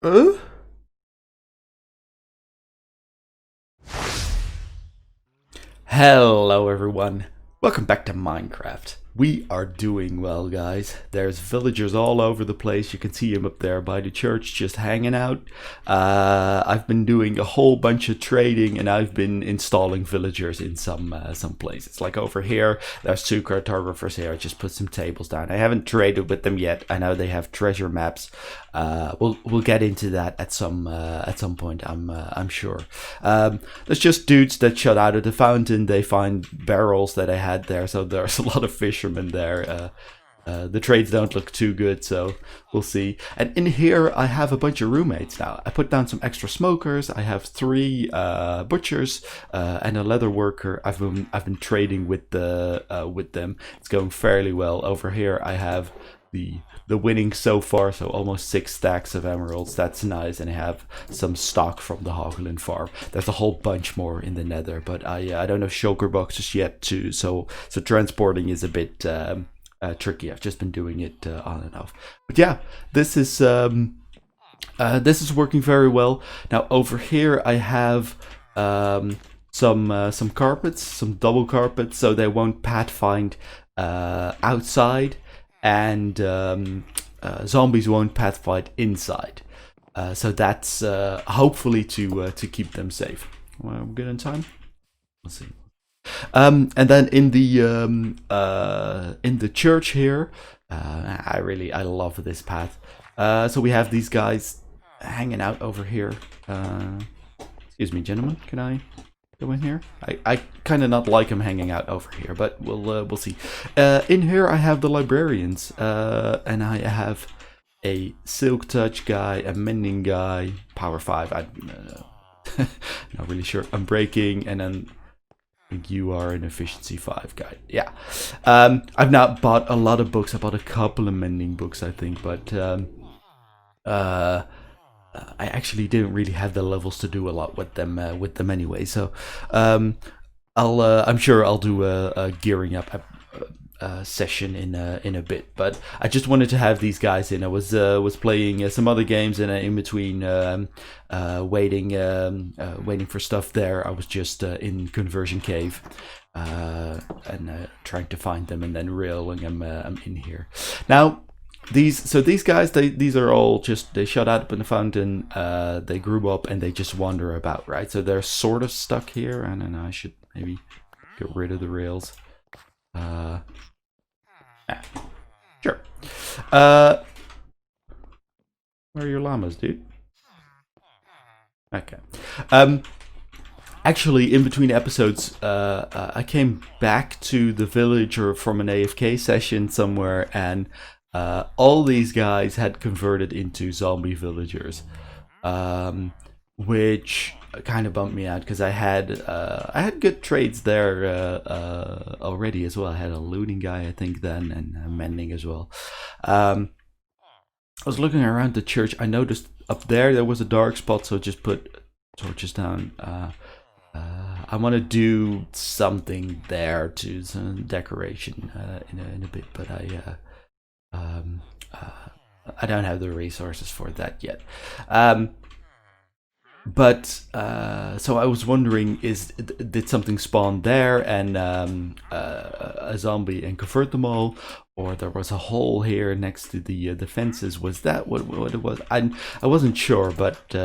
Uh? Hello everyone, welcome back to Minecraft. We are doing well, guys. There's villagers all over the place. You can see them up there by the church just hanging out. I've been doing a whole bunch of trading and I've been installing villagers in some places. Like over here, there's two cartographers here. I just put some tables down. I haven't traded with them yet. I know they have treasure maps. We'll get into that at some point. I'm sure. There's just dudes that shot out of the fountain. They find barrels that I had there, so there's a lot of fishermen there. The trades don't look too good, so we'll see. And in here, I have a bunch of roommates now. I put down some extra smokers. I have three butchers and a leather worker. I've been trading with them. It's going fairly well. Over here, I have the winnings so far, so almost 6 stacks of emeralds. That's nice, and I have some stock from the Hoglin farm. There's a whole bunch more in the Nether, but I don't have shulker boxes yet too, so transporting is a bit tricky. I've just been doing it on and off, but yeah, this is working very well. Now over here I have some carpets, some double carpets, so they won't pathfind outside, and zombies won't pathfind inside. So that's hopefully to keep them safe. Well, we're good in time. Let's see. And then in the church here, I love this path. So we have these guys hanging out over here. Excuse me, gentlemen, can I go in here? I kind of not like him hanging out over here, but we'll see. In here I have the librarians, and I have a silk touch guy, a mending guy, power 5. I'm not really sure. I'm breaking, and then I think you are an efficiency 5 guy. Yeah. I've not bought a lot of books. I bought a couple of mending books, I think, but I actually didn't really have the levels to do a lot with them anyway. So I'm sure I'll do a gearing up session in a bit. But I just wanted to have these guys in. I was playing some other games, and in between waiting for stuff there, I was just in Conversion Cave and trying to find them, and then realizing I'm in here now. These guys, these are all just, they shut out in the fountain, they grew up, and they just wander about, right? So they're sort of stuck here, and then I should maybe get rid of the rails. Sure. Where are your llamas, dude? Okay. Actually, in between episodes, I came back to the village or from an AFK session somewhere, and all these guys had converted into zombie villagers, which kind of bumped me out because I had good trades there already as well. I had a looting guy, I think, then, and mending as well. I was looking around the church. I noticed up there was a dark spot, so just put torches down. I want to do something there to some decoration in a bit, but I don't have the resources for that yet. But so I was wondering, did something spawn there and a zombie and convert them all, or there was a hole here next to the fences? Was that what it was? I wasn't sure, but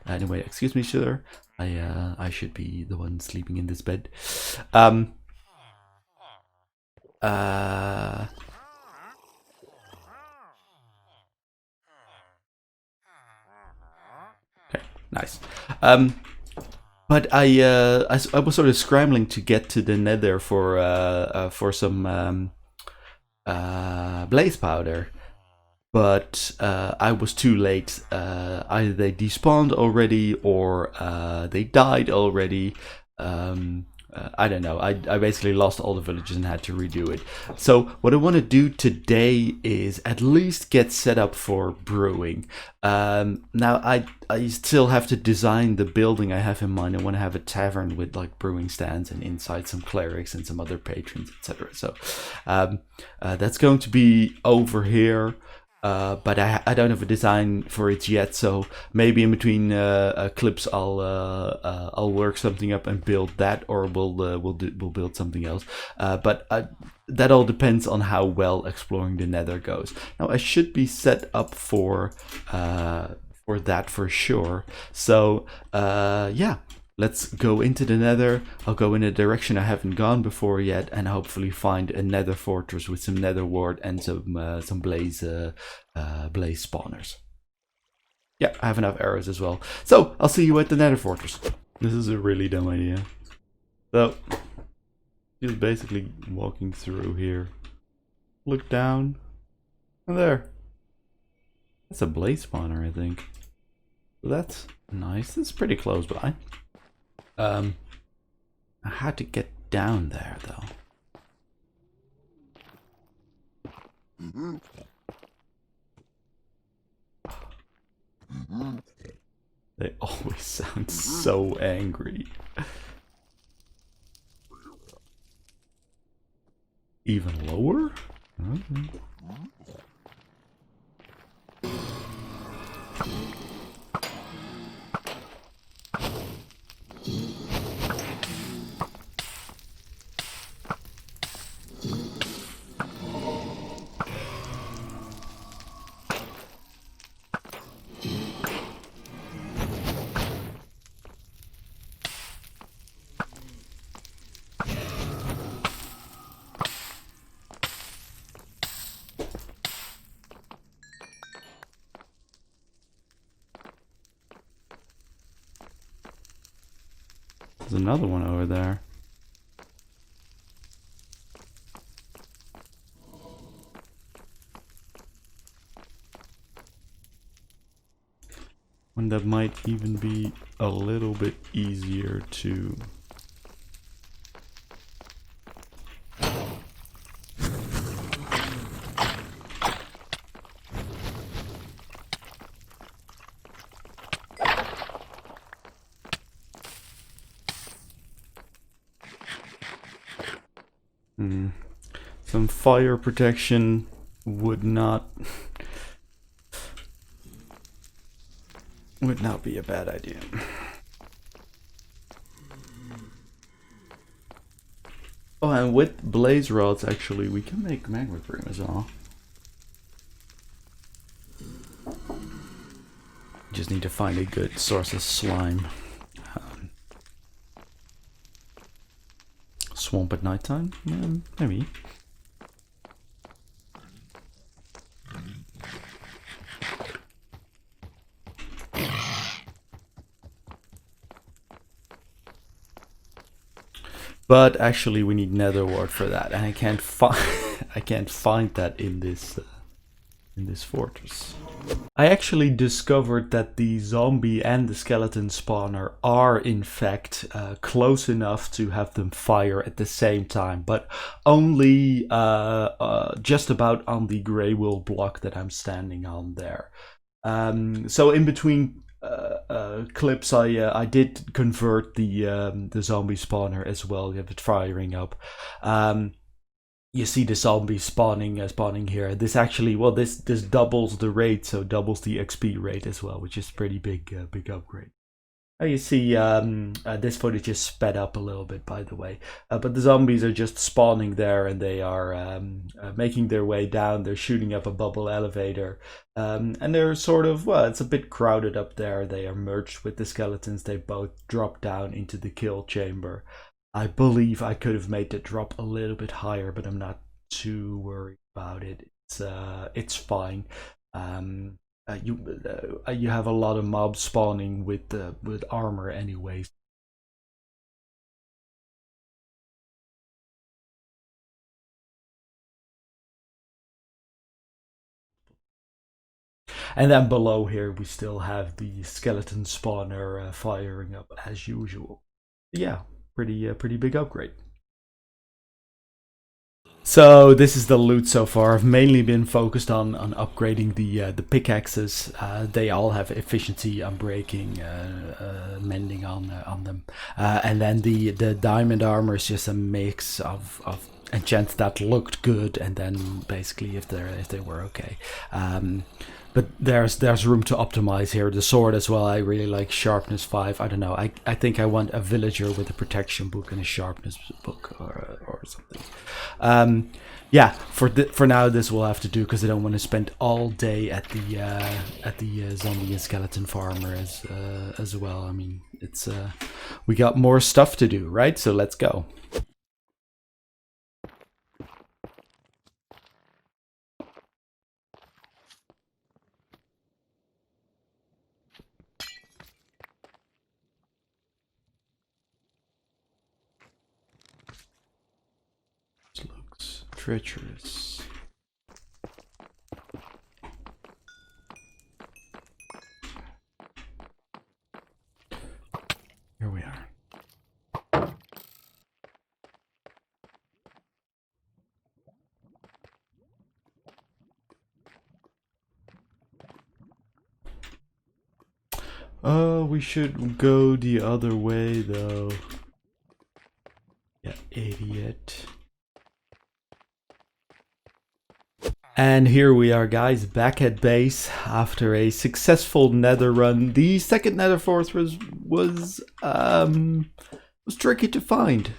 anyway, excuse me, sir. I should be the one sleeping in this bed. Nice. But I was sort of scrambling to get to the Nether for some blaze powder, but I was too late. Either they despawned already or they died already. I don't know. I basically lost all the villages and had to redo it. So what I want to do today is at least get set up for brewing. Now I still have to design the building I have in mind. I want to have a tavern with like brewing stands and inside some clerics and some other patrons, etc. So that's going to be over here. but I don't have a design for it yet. So maybe in between clips, I'll work something up and build that, or we'll build something else. But that all depends on how well exploring the Nether goes. Now I should be set up for that for sure. So yeah. Let's go into the Nether. I'll go in a direction I haven't gone before yet, and hopefully find a Nether Fortress with some Nether wart and some blaze spawners. Yeah, I have enough arrows as well. So I'll see you at the Nether Fortress. This is a really dumb idea. So just basically walking through here. Look down, and there. That's a blaze spawner, I think. So that's nice. That's pretty close by. I had to get down there though. They always sound so angry. Even lower? Okay. There's another one over there. One that might even be a little bit easier to... Some fire protection would not be a bad idea. Oh, and with blaze rods, actually, we can make magma cream as well. Just need to find a good source of slime. Swamp at nighttime? Yeah, maybe. But actually, we need nether wart for that, and I can't find I can't find that in this fortress. I actually discovered that the zombie and the skeleton spawner are in fact close enough to have them fire at the same time, but only just about on the grey wool block that I'm standing on there. So in between clips, I did convert the zombie spawner as well. You have it firing up. You see the zombies spawning here. This actually, well, this doubles the rate, so doubles the XP rate as well, which is pretty big upgrade. You see this footage is sped up a little bit, by the way, but the zombies are just spawning there, and they are making their way down. They're shooting up a bubble elevator, and they're sort of, well, it's a bit crowded up there. They are merged with the skeletons. They both drop down into the kill chamber. I believe I could have made the drop a little bit higher, but I'm not too worried about it. It's fine. You have a lot of mobs spawning with armor anyways. And then below here we still have the skeleton spawner firing up as usual. Yeah, pretty big upgrade. So this is the loot so far. I've mainly been focused on upgrading the pickaxes. They all have efficiency, unbreaking, mending on them, and then the diamond armor is just a mix of enchants that looked good, and then basically if they were okay. But there's room to optimize here. The sword as well, I really like sharpness 5. I don't know, I think I want a villager with a protection book and a sharpness book or something. Yeah, for now this will have to do, because I don't want to spend all day at the zombie and skeleton farmer as well. I mean, it's we got more stuff to do, right? So let's go. This looks treacherous. Here we are. Oh, we should go the other way though. Yeah, idiot. And here we are, guys, back at base after a successful Nether run. The second Nether Fortress was tricky to find.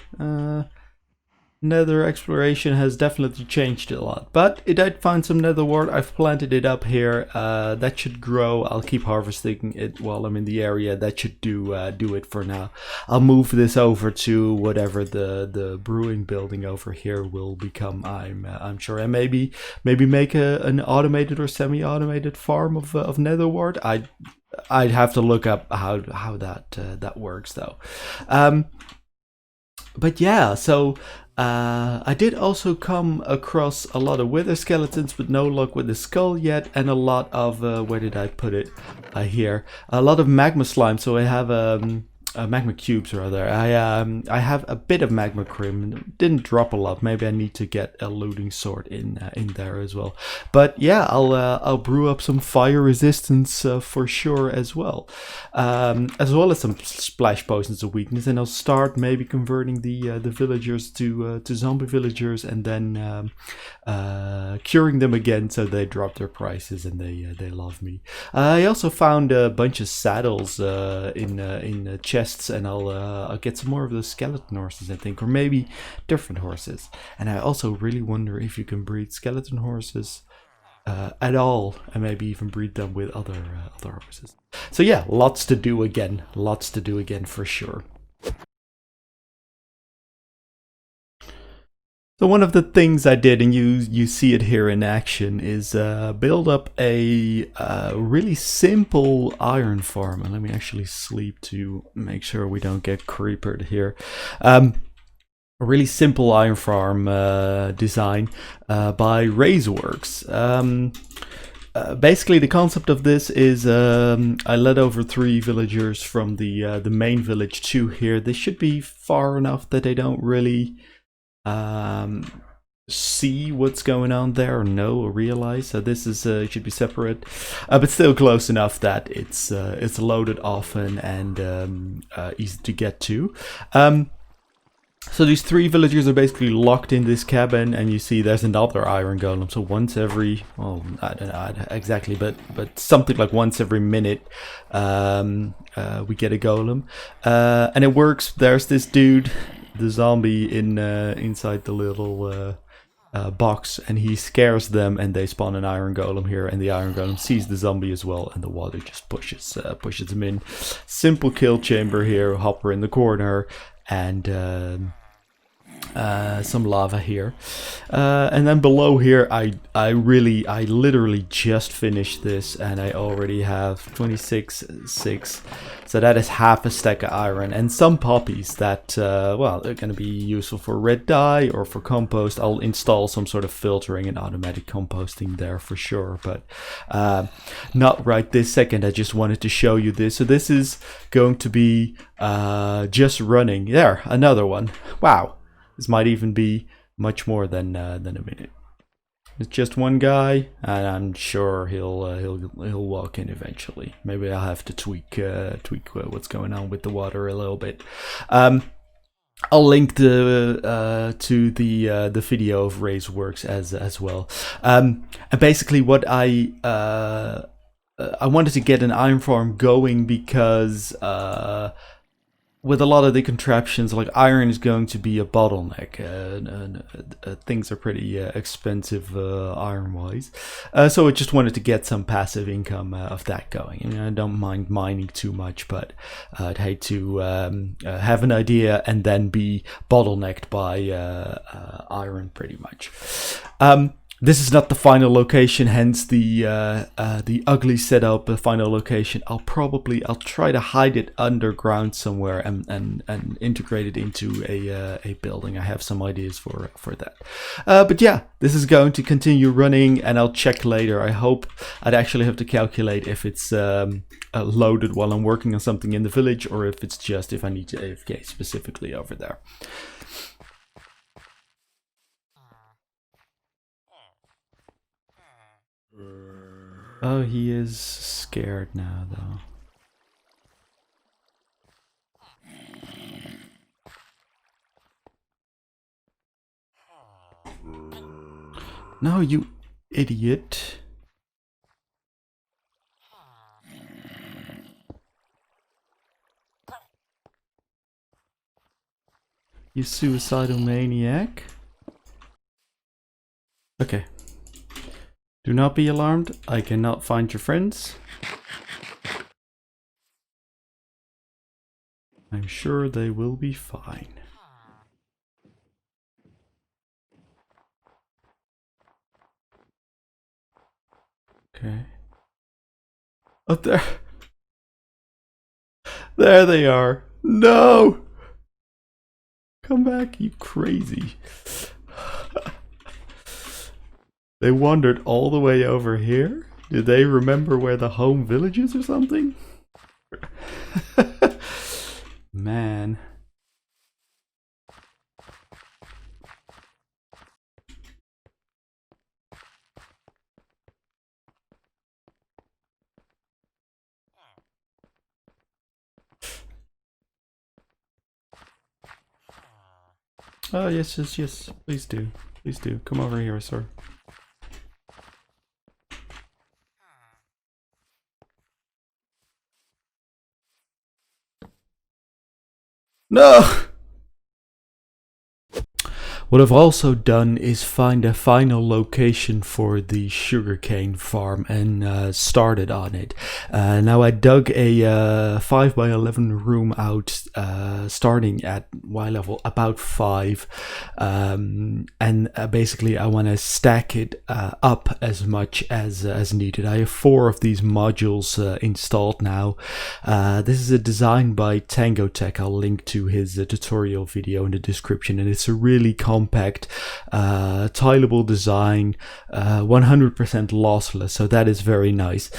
Nether exploration has definitely changed a lot, but I did find some nether wart. I've planted it up here. That should grow. I'll keep harvesting it while I'm in the area. That should do it for now. I'll move this over to whatever the brewing building over here will become. I'm sure, and maybe make an automated or semi-automated farm of nether wart. I'd have to look up how that works though. But yeah, so I did also come across a lot of wither skeletons, but no luck with the skull yet, and a lot of where did I put it? Here, a lot of magma slime. So I have magma cubes rather. I have a bit of magma cream. Didn't drop a lot. Maybe I need to get a looting sword in there as well. But yeah, I'll brew up some fire resistance for sure as well as some splash potions of weakness, and I'll start maybe converting the villagers to zombie villagers, and then curing them again so they drop their prices and they love me. I also found a bunch of saddles in chests, and I'll get some more of those skeleton horses, I think, or maybe different horses. And I also really wonder if you can breed skeleton horses at all, and maybe even breed them with other horses. So yeah, lots to do again for sure. So one of the things I did, and you see it here in action, is build up a really simple iron farm. And let me actually sleep to make sure we don't get creepered here. A really simple iron farm design by Razorworks. Basically, the concept of this is I led over 3 villagers from the main village to here. They should be far enough that they don't really see what's going on there, or know or realize. So this is should be separate, but still close enough that it's loaded often and easy to get to. So these 3 villagers are basically locked in this cabin, and you see there's another iron golem. So once every, well, I don't know exactly, but something like once every minute we get a golem, and it works. There's this dude, the zombie, inside the little box, and he scares them, and they spawn an iron golem here, and the iron golem sees the zombie as well, and the water just pushes him in. Simple kill chamber here, hopper in the corner, and some lava here, and then below here I literally just finished this, and I already have 26.6, so that is half a stack of iron and some poppies that well, they're going to be useful for red dye or for compost. I'll install some sort of filtering and automatic composting there for sure, but not right this second. I just wanted to show you this. So this is going to be just running there, another one. Wow, this might even be much more than a minute. It's just one guy, and I'm sure he'll walk in eventually. Maybe I'll have to tweak what's going on with the water a little bit. I'll link to the video of Ray's works as well. And basically, what I wanted to get an iron farm going because with a lot of the contraptions, like iron is going to be a bottleneck. Things are pretty expensive iron-wise. So I just wanted to get some passive income of that going. I mean, I don't mind mining too much, but I'd hate to have an idea and then be bottlenecked by iron pretty much. This is not the final location, hence the ugly setup. The final location. I'll try to hide it underground somewhere and integrate it into a building. I have some ideas for that. But yeah, this is going to continue running, and I'll check later. I hope I'd actually have to calculate if it's loaded while I'm working on something in the village, or if it's just if I need to AFK specifically over there. Oh, he is scared now, though. No, you idiot. You suicidal maniac. Okay. Do not be alarmed. I cannot find your friends. I'm sure they will be fine. Okay. Up there. There they are. No! Come back, you crazy. They wandered all the way over here? Did they remember where the home village is or something? Man. Oh, yes, yes, yes. Please do. Please do. Come over here, sir. No! What I've also done is find a final location for the sugarcane farm and started on it. Now I dug a 5 by 11 room out, starting at Y level about 5, and basically I want to stack it up as much as needed. I have 4 of these modules installed now. This is a design by Tango Tech. I'll link to his tutorial video in the description, and it's a really compact, tileable design, 100% lossless, so that is very nice.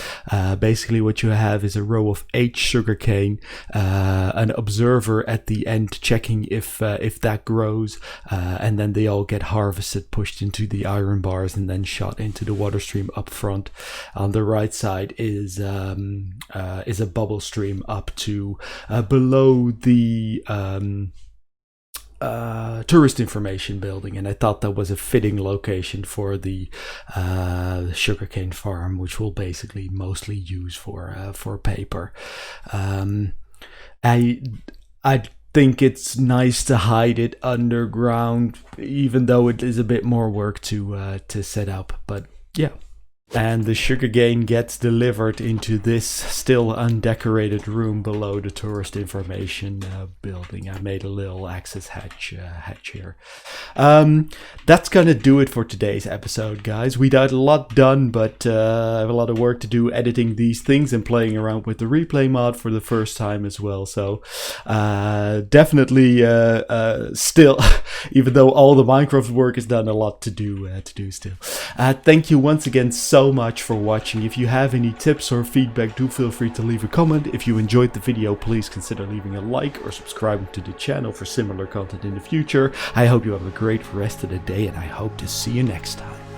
Basically what you have is a row of 8 sugarcane, an observer at the end checking if that grows, and then they all get harvested, pushed into the iron bars, and then shot into the water stream up front. On the right side is a bubble stream up to below the tourist information building, and I thought that was a fitting location for the sugarcane farm, which we'll basically mostly use for paper. I think it's nice to hide it underground, even though it is a bit more work to set up. But yeah. And the sugarcane gets delivered into this still undecorated room below the tourist information building. I made a little access hatch here. That's gonna do it for today's episode, guys. We got a lot done, but I have a lot of work to do editing these things and playing around with the replay mod for the first time as well. So definitely still, even though all the Minecraft work is done, a lot to do still. Thank you once again so much for watching. If you have any tips or feedback, do feel free to leave a comment. If you enjoyed the video, please consider leaving a like or subscribing to the channel for similar content in the future. I hope you have a great rest of the day, and I hope to see you next time.